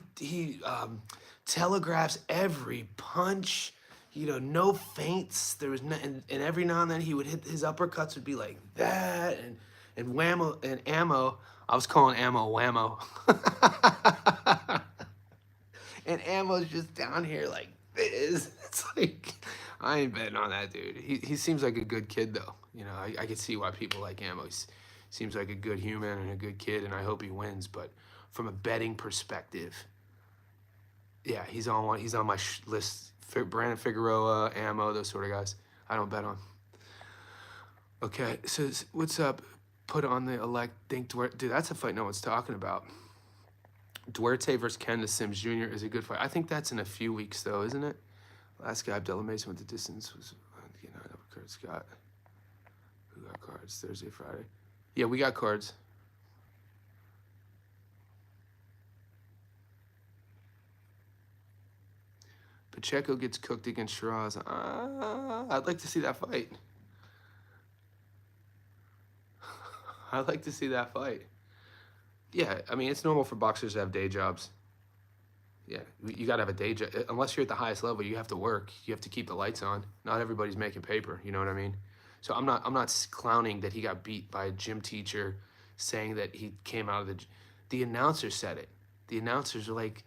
telegraphs every punch. No feints. There was no, and every now and then he would hit his uppercuts would be like that, and whammo and Ammo. I was calling Ammo Whammo. And Ammo's just down here like this. It's like, I ain't betting on that dude. He seems like a good kid though. I can see why people like Ammo. He seems like a good human and a good kid, and I hope he wins. But from a betting perspective, yeah, he's on my list. Brandon Figueroa, Ammo, those sort of guys. I don't bet on. Okay, so what's up? Put on the elect think dude, that's a fight no one's talking about. Duarte versus Ken the Sims Jr. is a good fight. I think that's in a few weeks, though, isn't it? Last guy Abdullah Mason went the distance was, Scott. Who got cards? Thursday, Friday. Yeah, we got cards. Pacheco gets cooked against Shiraz. I'd like to see that fight. I'd like to see that fight. Yeah, I mean, it's normal for boxers to have day jobs. Yeah, you got to have a day job. Unless you're at the highest level, you have to work. You have to keep the lights on. Not everybody's making paper, you know what I mean? So I'm not clowning that he got beat by a gym teacher saying that he came out of the announcer said it. The announcers are like,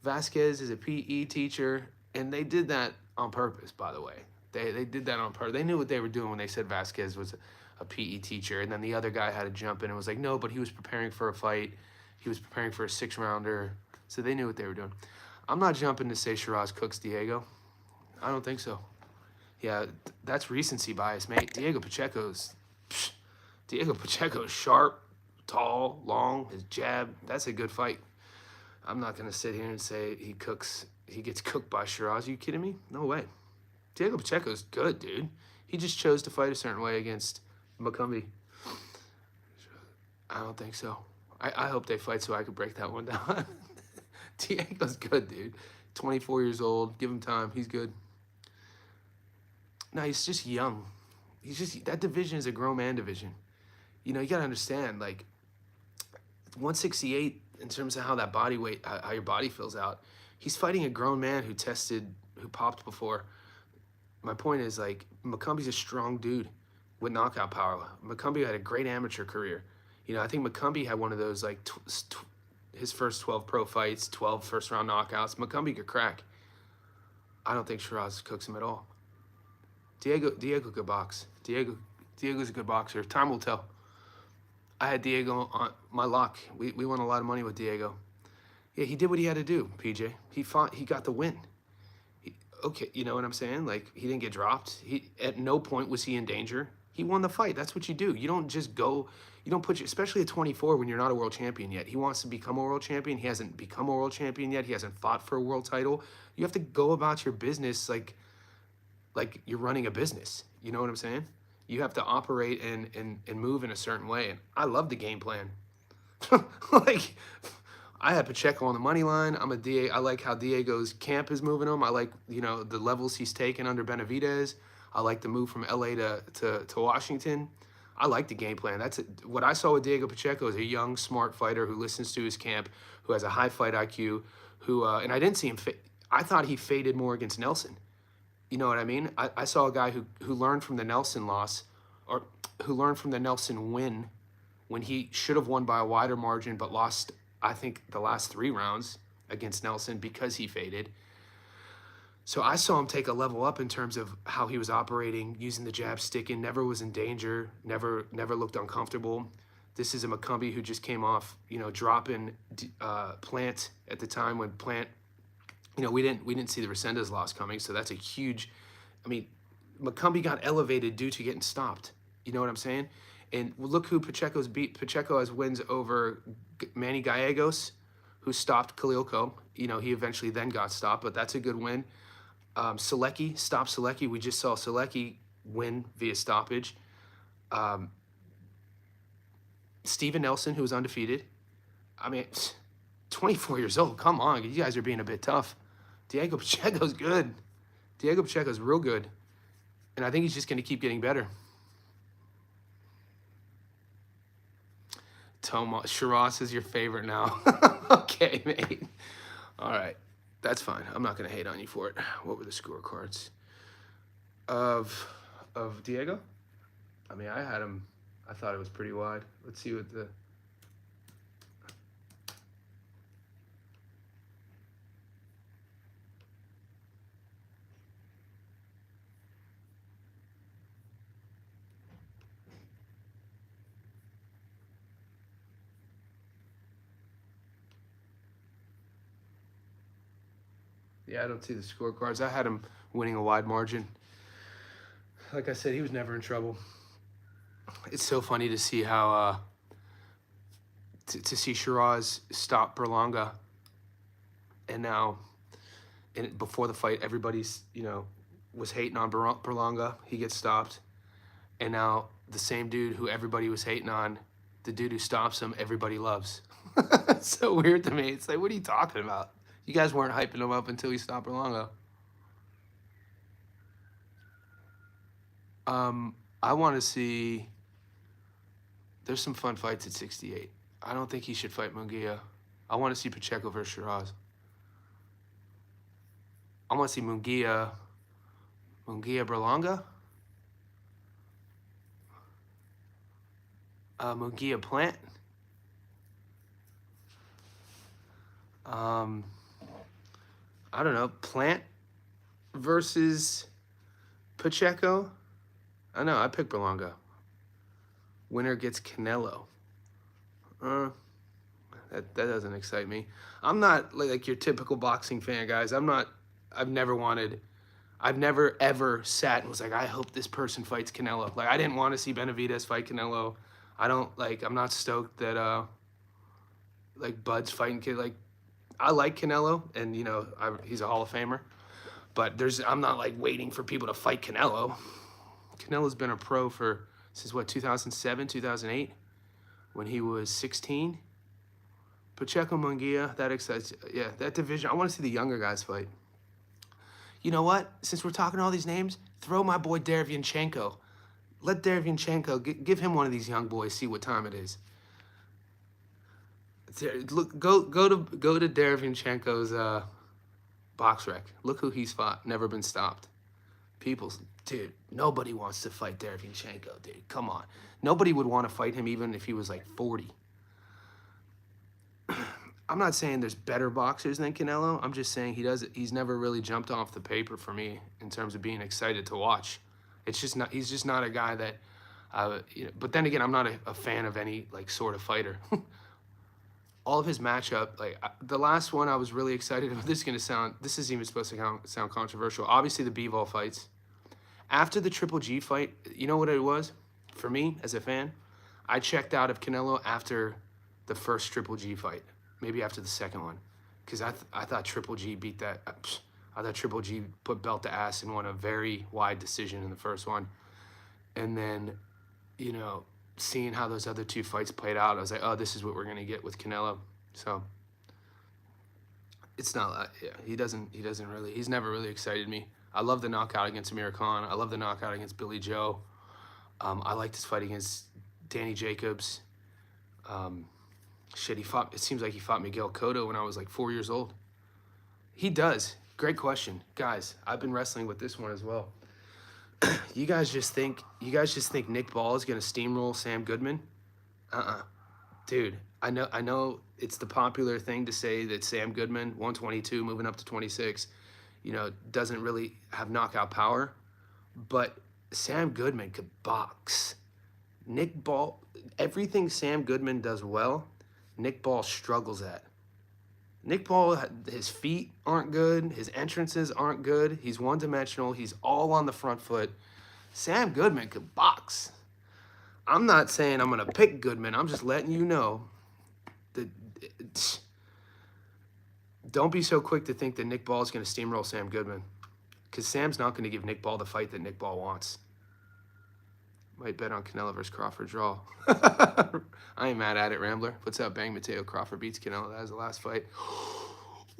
Vasquez is a PE teacher, and they did that on purpose, by the way. They did that on purpose. They knew what they were doing when they said Vasquez was a PE teacher, and then the other guy had to jump in and was like, no, but he was preparing for a fight. He was preparing for a 6-rounder. So they knew what they were doing. I'm not jumping to say Shiraz cooks Diego. I don't think so. Yeah, that's recency bias, mate. Diego Pacheco's sharp, tall, long, his jab. That's a good fight. I'm not going to sit here and say he gets cooked by Shiraz. Are you kidding me? No way. Diego Pacheco's good, dude. He just chose to fight a certain way against McCumbee. I don't think so. I hope they fight so I could break that one down. Diego's good, dude. 24 years old. Give him time. He's good. No, he's just young. That division is a grown man division. You know, you got to understand, like, 168, in terms of how that body weight, how your body fills out, he's fighting a grown man who popped before. My point is, like, McCumbee's a strong dude with knockout power. McCumbee had a great amateur career. You know, I think McCumbee had one of those, like, his first 12 pro fights, 12 first-round knockouts. McCumbee could crack. I don't think Shiraz cooks him at all. Diego could box. Diego's a good boxer. Time will tell. I had Diego on my lock. We won a lot of money with Diego. Yeah, he did what he had to do, PJ. He fought. He got the win. Okay, you know what I'm saying? Like, he didn't get dropped. At no point was he in danger. He won the fight. That's what you do. You don't just go. You don't put especially at 24 when you're not a world champion yet. He wants to become a world champion. He hasn't become a world champion yet. He hasn't fought for a world title. You have to go about your business like you're running a business. You know what I'm saying? You have to operate and move in a certain way. And I love the game plan. Like, I had Pacheco on the money line. I like how Diego's camp is moving him. I like, you know, the levels he's taken under Benavidez. I like the move from LA to Washington. I like the game plan. What I saw with Diego Pacheco is a young, smart fighter who listens to his camp, who has a high fight IQ, and I didn't see him. I thought he faded more against Nelson. You know what I mean? I saw a guy who learned from the Nelson loss, or who learned from the Nelson win, when he should have won by a wider margin, but lost, I think, the last 3 rounds against Nelson because he faded. So I saw him take a level up in terms of how he was operating, using the jab, sticking, never was in danger, never looked uncomfortable. This is a McCumbee who just came off, you know, dropping Plant at the time when Plant, you know, we didn't see the Resendez loss coming, so that's a huge. I mean, McCumbee got elevated due to getting stopped. You know what I'm saying? And look who Pacheco's beat. Pacheco has wins over Manny Gallegos, who stopped Khalil. You know, he eventually then got stopped, but that's a good win. Selecki stopped Selecki. We just saw Selecki win via stoppage. Steven Nelson, who was undefeated. I mean, 24 years old. Come on, you guys are being a bit tough. Diego Pacheco's good. Diego Pacheco's real good. And I think he's just going to keep getting better. Shiraz is your favorite now. Okay, mate. All right. That's fine. I'm not going to hate on you for it. What were the scorecards of Diego? I mean, I had him. I thought it was pretty wide. Let's see what the. Yeah, I don't see the scorecards. I had him winning a wide margin. Like I said, he was never in trouble. It's so funny to see how to see Shiraz stop Berlanga and now, before the fight, everybody's, was hating on Berlanga. He gets stopped. And now the same dude who everybody was hating on, the dude who stops him, everybody loves. It's so weird to me. It's like, what are you talking about? You guys weren't hyping him up until he stopped Berlanga. I want to see. There's some fun fights at 68. I don't think he should fight Munguia. I want to see Pacheco versus Shiraz. I want to see Munguia Berlanga. Munguia Plant. I don't know. Plant versus Pacheco. I know. I picked Berlanga. Winner gets Canelo. That doesn't excite me. I'm not like your typical boxing fan, guys. I've never ever sat and was like, I hope this person fights Canelo. Like, I didn't want to see Benavidez fight Canelo. I'm not stoked that like Bud's fighting kid. Like, I like Canelo, and he's a Hall of Famer. But I'm not like waiting for people to fight Canelo. Canelo's been a pro since what, 2007, 2008, when he was 16. Pacheco Munguia, that excites. Yeah, that division. I want to see the younger guys fight. You know what? Since we're talking all these names, throw my boy Derevyanchenko. Let Derevyanchenko, give him one of these young boys, see what time it is. Look, go to Derevyanchenko's box rec. Look who he's fought. Never been stopped. Dude, nobody wants to fight Derevyanchenko, dude. Come on. Nobody would want to fight him even if he was like 40. I'm not saying there's better boxers than Canelo. I'm just saying he's never really jumped off the paper for me in terms of being excited to watch. He's just not a guy that, but then again, I'm not a fan of any like sort of fighter. All of his matchup, the last one I was really excited about. This isn't even supposed to sound controversial. Obviously the Bivol fights. After the Triple G fight, you know what it was? For me, as a fan, I checked out of Canelo after the first Triple G fight. Maybe after the second one. Because I thought Triple G beat that. I thought Triple G put belt to ass and won a very wide decision in the first one. And then, seeing how those other two fights played out, I was like, oh, this is what we're going to get with Canelo. So, it's not, he's never really excited me. I love the knockout against Amir Khan. I love the knockout against Billy Joe. I liked his fight against Danny Jacobs. It seems like he fought Miguel Cotto when I was like 4 years old. He does. Great question. Guys, I've been wrestling with this one as well. You guys just think Nick Ball is going to steamroll Sam Goodman? Dude, I know it's the popular thing to say that Sam Goodman, 122, moving up to 26, doesn't really have knockout power, but Sam Goodman could box. Nick Ball, everything Sam Goodman does well, Nick Ball struggles at. Nick Ball, his feet aren't good. His entrances aren't good. He's one-dimensional. He's all on the front foot. Sam Goodman could box. I'm not saying I'm going to pick Goodman. I'm just letting you know that don't be so quick to think that Nick Ball is going to steamroll Sam Goodman, because Sam's not going to give Nick Ball the fight that Nick Ball wants. Might bet on Canelo versus Crawford draw. I ain't mad at it, Rambler. What's up, Bang Mateo? Crawford beats Canelo. That was the last fight.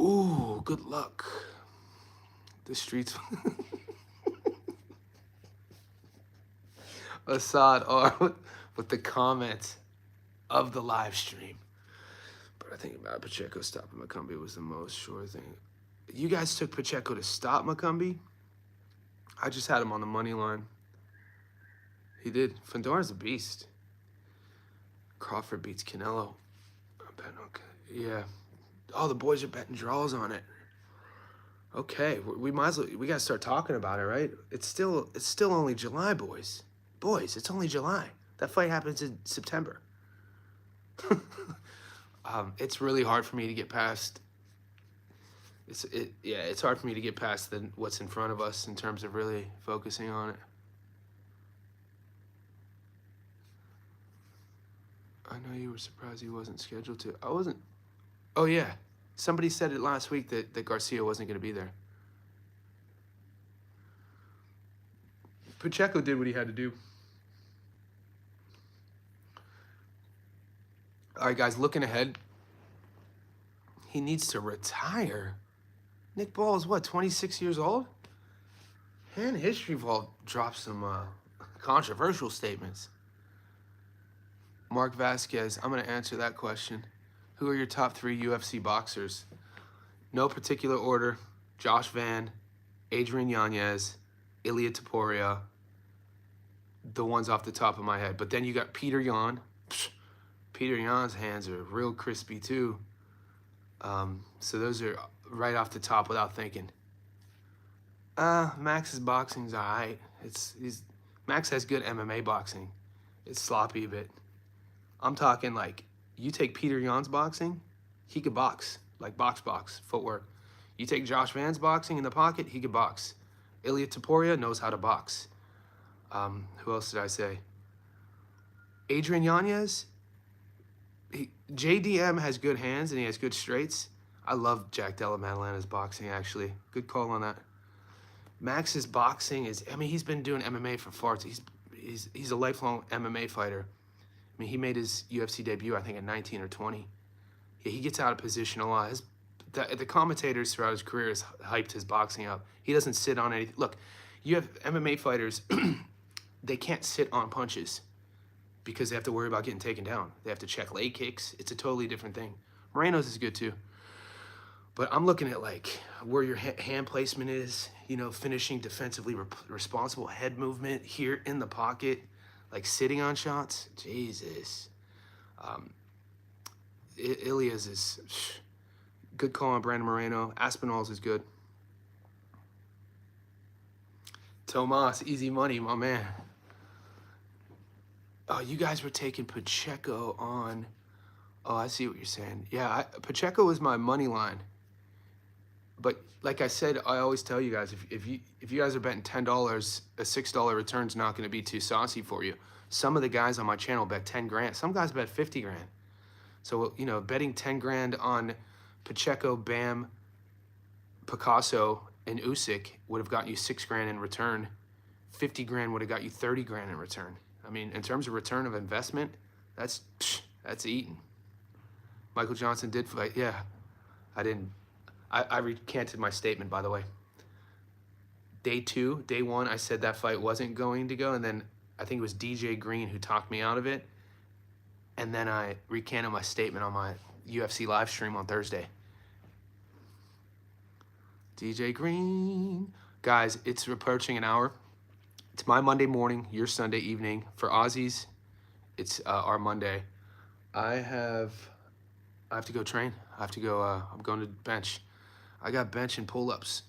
Ooh, good luck. The streets. Assad R with the comments of the live stream. But I think about Pacheco stopping Macumbi was the most sure thing. You guys took Pacheco to stop Macumbi? I just had him on the money line. He did. Fedor's a beast. Crawford beats Canelo. I'm betting okay. Yeah. Oh, the boys are betting draws on it. Okay, we might as well. We gotta start talking about it, right? It's still only July, boys. Boys, it's only July. That fight happens in September. It's really hard for me to get past. It's hard for me to get past what's in front of us in terms of really focusing on it. I know you were surprised he wasn't scheduled to. I wasn't. Oh, yeah. Somebody said it last week that Garcia wasn't going to be there. Pacheco did what he had to do. All right, guys, looking ahead, he needs to retire. Nick Ball is what, 26 years old? And History Vault dropped some controversial statements. Mark Vasquez, I'm going to answer that question. Who are your top 3 UFC boxers? No particular order. Josh Van, Adrian Yanez, Ilia Topuria. The ones off the top of my head. But then you got Peter Yan. Peter Yan's hands are real crispy too. So those are right off the top without thinking. Max's boxing's all right. Max has good MMA boxing. It's sloppy, but I'm talking like, you take Peter Yan's boxing, he could box, like box, footwork. You take Josh Van's boxing in the pocket, he could box. Ilia Topuria knows how to box. Who else did I say? Adrian Yanez, JDM has good hands and he has good straights. I love Jack Della Madalena's boxing, actually. Good call on that. Max's boxing is, I mean, he's been doing MMA for far too. He's a lifelong MMA fighter. I mean, he made his UFC debut, I think, at 19 or 20. Yeah, he gets out of position a lot. The commentators throughout his career has hyped his boxing up. He doesn't sit on anything. Look, you have MMA fighters, they can't sit on punches because they have to worry about getting taken down. They have to check leg kicks. It's a totally different thing. Moreno's is good too. But I'm looking at like where your hand placement is, you know, finishing defensively responsible, head movement here in the pocket, like sitting on shots. Jesus. Ilia's is good call on Brandon Moreno. Aspinall's is good. Tomas, easy money, my man. Oh, you guys were taking Pacheco on. Oh, I see what you're saying. Yeah, Pacheco was my money line. But like I said, I always tell you guys, if you guys are betting $10, a $6 return's not going to be too saucy for you. Some of the guys on my channel bet 10 grand. Some guys bet 50 grand. So, you know, betting 10 grand on Pacheco, Bam, Picasso, and Usyk would have gotten you 6 grand in return. 50 grand would have got you 30 grand in return. I mean, in terms of return of investment, that's eating. Michael Johnson did fight. Yeah, I recanted my statement, by the way. Day one, I said that fight wasn't going to go, and then I think it was DJ Green who talked me out of it, and then I recanted my statement on my UFC live stream on Thursday. DJ Green. Guys, it's approaching an hour. It's my Monday morning, your Sunday evening. For Aussies, it's our Monday. I have to go train. I have to go, I'm going to bench. I got bench and pull-ups.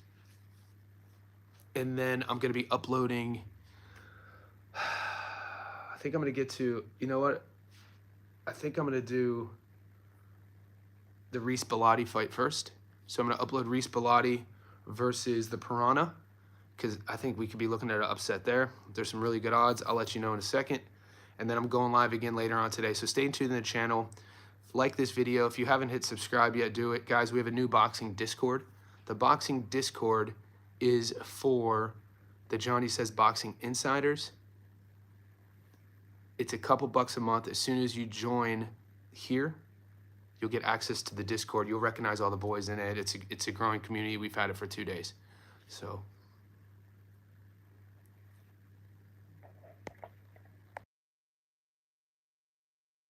And then I'm going to be uploading. I think I'm going to get to, you know what? I think I'm going to do the Reese Bellotti fight first. So I'm going to upload Reese Bellotti versus the Piranha, because I think we could be looking at an upset there. There's some really good odds. I'll let you know in a second. And then I'm going live again later on today. So stay tuned in the channel. Like this video. If you haven't hit subscribe yet, do it. Guys, we have a new boxing Discord. The boxing Discord is for the Johnny Says Boxing Insiders. It's a couple bucks a month. As soon as you join here, you'll get access to the Discord. You'll recognize all the boys in it. It's a growing community. We've had it for 2 days. So